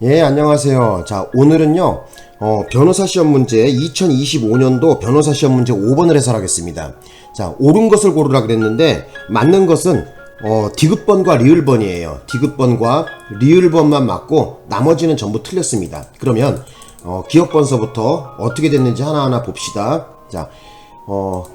예, 안녕하세요. 자, 오늘은요, 변호사 시험 문제 2025년도 변호사 시험 문제 5번을 해설하겠습니다. 자, 옳은 것을 고르라 그랬는데, 맞는 것은, 디귿번과 리을번이에요. 디귿번과 리을번만 맞고, 나머지는 전부 틀렸습니다. 그러면, 기억번서부터 어떻게 됐는지 하나하나 봅시다. 자,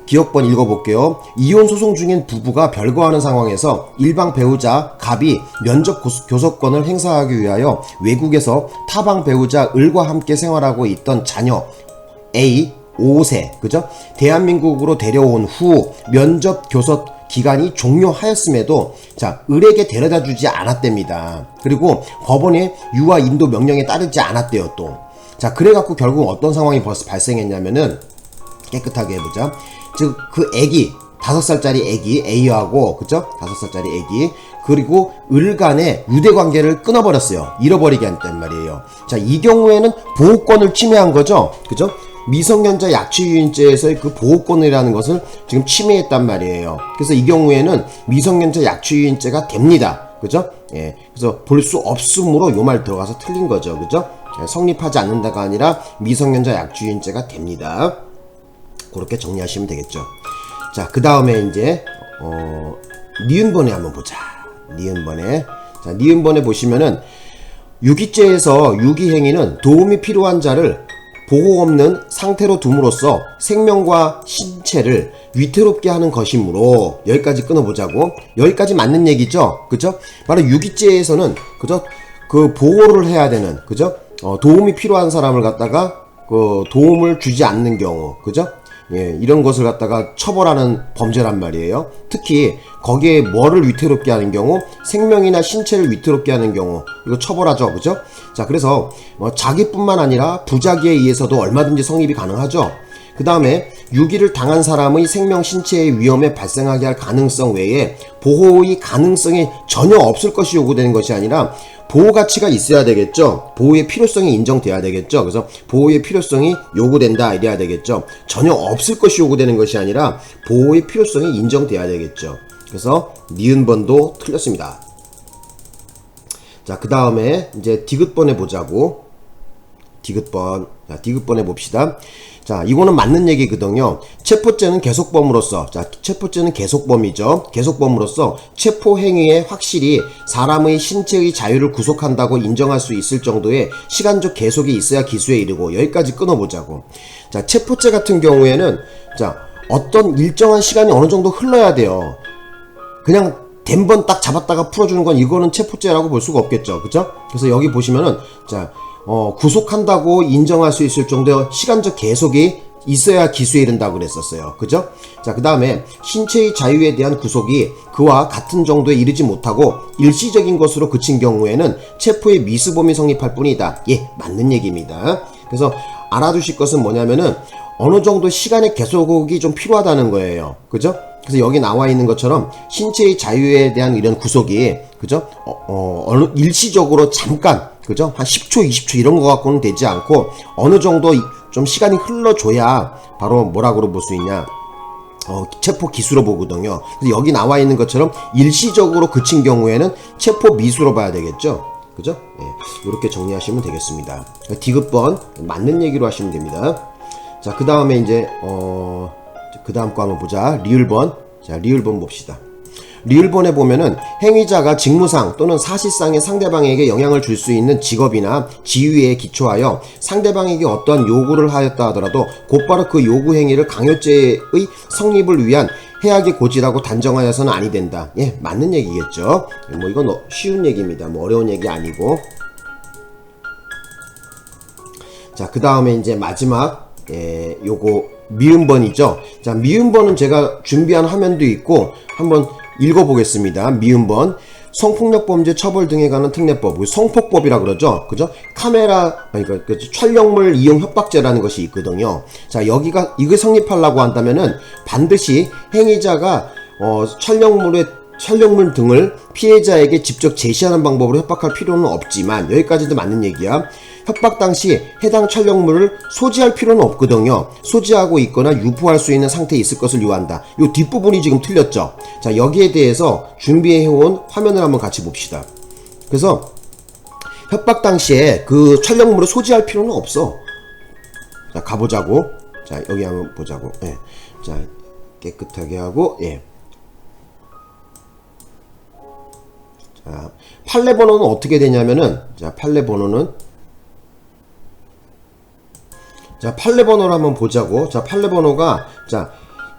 기억번 읽어볼게요. 이혼 소송 중인 부부가 별거하는 상황에서 일방 배우자 갑이 면접 교섭권을 행사하기 위하여 외국에서 타방 배우자 을과 함께 생활하고 있던 자녀 A 5세 그죠? 대한민국으로 데려온 후 면접 교섭 기간이 종료하였음에도 자 을에게 데려다 주지 않았답니다. 그리고 법원의 유아 인도 명령에 따르지 않았대요 또. 자 그래갖고 결국 어떤 상황이 발생했냐면은 깨끗하게 해보자. 즉 그 애기 5살짜리 애기 A하고 그죠? 5살짜리 애기 그리고 을 간의 유대관계를 끊어버렸어요. 잃어버리게 한단 말이에요. 자 이 경우에는 보호권을 침해한 거죠. 그죠? 미성년자 약취유인죄에서의 그 보호권이라는 것을 지금 침해했단 말이에요. 그래서 이 경우에는 미성년자 약취유인죄가 됩니다. 그죠? 예. 그래서 볼 수 없음으로 요 말 들어가서 틀린 거죠. 그죠? 성립하지 않는다가 아니라 미성년자 약취유인죄가 됩니다. 그렇게 정리하시면 되겠죠. 자, 그 다음에 이제, 니은번에 한번 보자. 니은번에. 자, 니은번에 보시면은, 유기죄에서 유기행위는 도움이 필요한 자를 보호 없는 상태로 둠으로써 생명과 신체를 위태롭게 하는 것이므로, 여기까지 끊어보자고. 여기까지 맞는 얘기죠? 그죠? 바로 유기죄에서는, 그죠? 그 보호를 해야 되는, 그죠? 도움이 필요한 사람을 갖다가, 그 도움을 주지 않는 경우, 그죠? 예, 이런 것을 갖다가 처벌하는 범죄란 말이에요. 특히 거기에 뭐를 위태롭게 하는 경우, 생명이나 신체를 위태롭게 하는 경우 이거 처벌하죠, 그죠? 자, 그래서 자기뿐만 아니라 부자기에 의해서도 얼마든지 성립이 가능하죠. 그 다음에 유기를 당한 사람의 생명, 신체의 위험에 발생하게 할 가능성 외에 보호의 가능성이 전혀 없을 것이 요구되는 것이 아니라 보호 가치가 있어야 되겠죠. 보호의 필요성이 인정돼야 되겠죠. 그래서 보호의 필요성이 요구된다 이래야 되겠죠. 전혀 없을 것이 요구되는 것이 아니라 보호의 필요성이 인정돼야 되겠죠. 그래서 니은번도 틀렸습니다. 자, 그 다음에 이제 디귿번에 보자고. 디귿번. 자, 디귿번에 봅시다. 자, 이거는 맞는 얘기거든요. 체포죄는 계속범으로서, 자, 체포죄는 계속범이죠. 계속범으로서 체포 행위에 확실히 사람의 신체의 자유를 구속한다고 인정할 수 있을 정도의 시간적 계속이 있어야 기수에 이르고, 여기까지 끊어보자고. 자, 체포죄 같은 경우에는, 자, 어떤 일정한 시간이 어느 정도 흘러야 돼요. 그냥 댄번 딱 잡았다가 풀어주는 건 이거는 체포죄라고 볼 수가 없겠죠. 그죠? 그래서 여기 보시면은, 자, 구속한다고 인정할 수 있을 정도의 시간적 계속이 있어야 기수에 이른다고 그랬었어요. 그죠? 자, 그 다음에 신체의 자유에 대한 구속이 그와 같은 정도에 이르지 못하고 일시적인 것으로 그친 경우에는 체포의 미수범이 성립할 뿐이다. 예, 맞는 얘기입니다. 그래서 알아두실 것은 뭐냐면은 어느 정도 시간의 계속이 좀 필요하다는 거예요. 그죠? 그래서 여기 나와 있는 것처럼 신체의 자유에 대한 이런 구속이 그죠? 일시적으로 잠깐 그죠? 한 10초, 20초 이런 거 갖고는 되지 않고 어느 정도 좀 시간이 흘러줘야 바로 뭐라고 볼 수 있냐? 체포 기수로 보거든요. 그래서 여기 나와 있는 것처럼 일시적으로 그친 경우에는 체포 미수로 봐야 되겠죠? 그죠? 예, 이렇게 정리하시면 되겠습니다. 디귿번 맞는 얘기로 하시면 됩니다. 자, 그 다음에 이제 그 다음 거 한번 보자. 리을번. 자, 리을번 봅시다. 리을번에 보면은 행위자가 직무상 또는 사실상의 상대방에게 영향을 줄 수 있는 직업이나 지위에 기초하여 상대방에게 어떠한 요구를 하였다 하더라도 곧바로 그 요구 행위를 강요죄의 성립을 위한 해악이 고지라고 단정하여서는 아니 된다. 예, 맞는 얘기겠죠. 뭐 이건 쉬운 얘기입니다. 뭐 어려운 얘기 아니고. 자, 그 다음에 이제 마지막 요거 미음번이죠. 자, 미음번은 제가 준비한 화면도 있고 한번 읽어보겠습니다. 미음번. 성폭력범죄 처벌 등에 관한 특례법, 성폭법이라 그러죠. 그죠? 카메라, 그러니까 촬영물 이용 협박죄라는 것이 있거든요. 자, 여기가 이게 성립하려고 한다면은 반드시 행위자가 촬영물 등을 피해자에게 직접 제시하는 방법으로 협박할 필요는 없지만 여기까지도 맞는 얘기야. 협박 당시 해당 촬영물을 소지할 필요는 없거든요. 소지하고 있거나 유포할 수 있는 상태에 있을 것을 요한다. 요 뒷부분이 지금 틀렸죠. 자, 여기에 대해서 준비해온 화면을 한번 같이 봅시다. 그래서 협박 당시에 그 촬영물을 소지할 필요는 없어. 자, 가보자고. 자, 여기 한번 보자고. 예. 자, 깨끗하게 하고, 예. 자, 판례 번호는 어떻게 되냐면은, 자, 판례 번호는, 자, 판례 번호를 한번 보자고. 자, 판례 번호가, 자,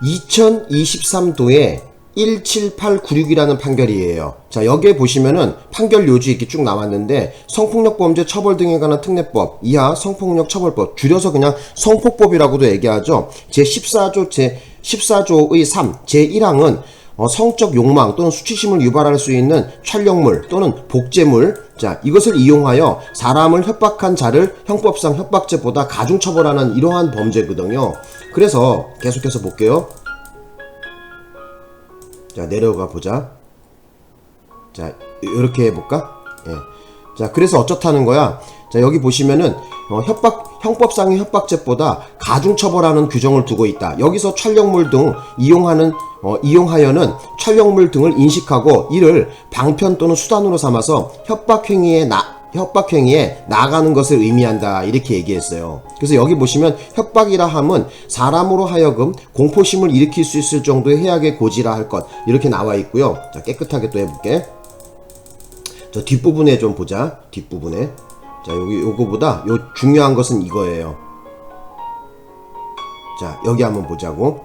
2023도에 17896이라는 판결이에요. 자, 여기에 보시면은 판결 요지 이렇게 쭉 나왔는데, 성폭력 범죄 처벌 등에 관한 특례법 이하 성폭력 처벌법, 줄여서 그냥 성폭법이라고도 얘기하죠. 제14조의 3 제1항은 성적 욕망 또는 수치심을 유발할 수 있는 촬영물 또는 복제물, 자, 이것을 이용하여 사람을 협박한 자를 형법상 협박죄보다 가중처벌하는 이러한 범죄거든요. 그래서 계속해서 볼게요. 자, 내려가 보자. 자, 이렇게 해볼까? 예. 자, 그래서 어쩌다는 거야? 자, 여기 보시면은 형법상의 협박죄보다 가중처벌하는 규정을 두고 있다. 여기서 촬영물 등 이용하여는 촬영물 등을 인식하고 이를 방편 또는 수단으로 삼아서 협박행위에 나아가는 것을 의미한다. 이렇게 얘기했어요. 그래서 여기 보시면 협박이라 함은 사람으로 하여금 공포심을 일으킬 수 있을 정도의 해악의 고지라 할 것, 이렇게 나와 있고요. 자, 깨끗하게 또 해볼게. 저 뒷부분에 좀 보자. 뒷부분에. 자, 요거보다 중요한 것은 이거예요. 자, 여기 한번 보자고.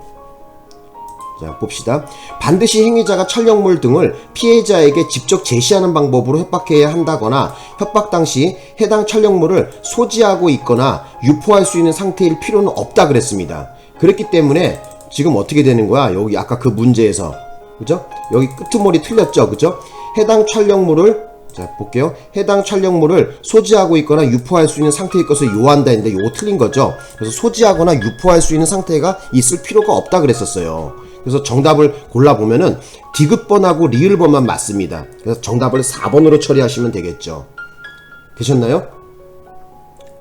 자, 봅시다. 반드시 행위자가 촬영물 등을 피해자에게 직접 제시하는 방법으로 협박해야 한다거나 협박 당시 해당 촬영물을 소지하고 있거나 유포할 수 있는 상태일 필요는 없다 그랬습니다. 그렇기 때문에 지금 어떻게 되는 거야? 여기 아까 그 문제에서, 그죠? 여기 끄트머리 틀렸죠? 그죠? 해당 촬영물을, 자, 볼게요. 해당 촬영물을 소지하고 있거나 유포할 수 있는 상태일 것을 요한다 했는데 요거 틀린 거죠. 그래서 소지하거나 유포할 수 있는 상태가 있을 필요가 없다 그랬었어요. 그래서 정답을 골라보면은 디귿번하고 리을번만 맞습니다. 그래서 정답을 4번으로 처리하시면 되겠죠. 되셨나요?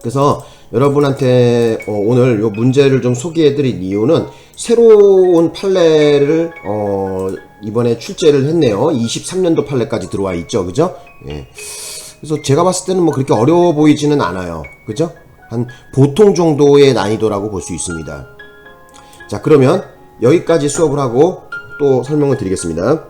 그래서 여러분한테 오늘 요 문제를 좀 소개해드릴 이유는 새로운 판례를 이번에 출제를 했네요. 23년도 판례까지 들어와 있죠. 그죠? 예. 그래서 제가 봤을 때는 뭐 그렇게 어려워 보이지는 않아요. 그죠? 한 보통 정도의 난이도라고 볼 수 있습니다. 자, 그러면 여기까지 수업을 하고 또 설명을 드리겠습니다.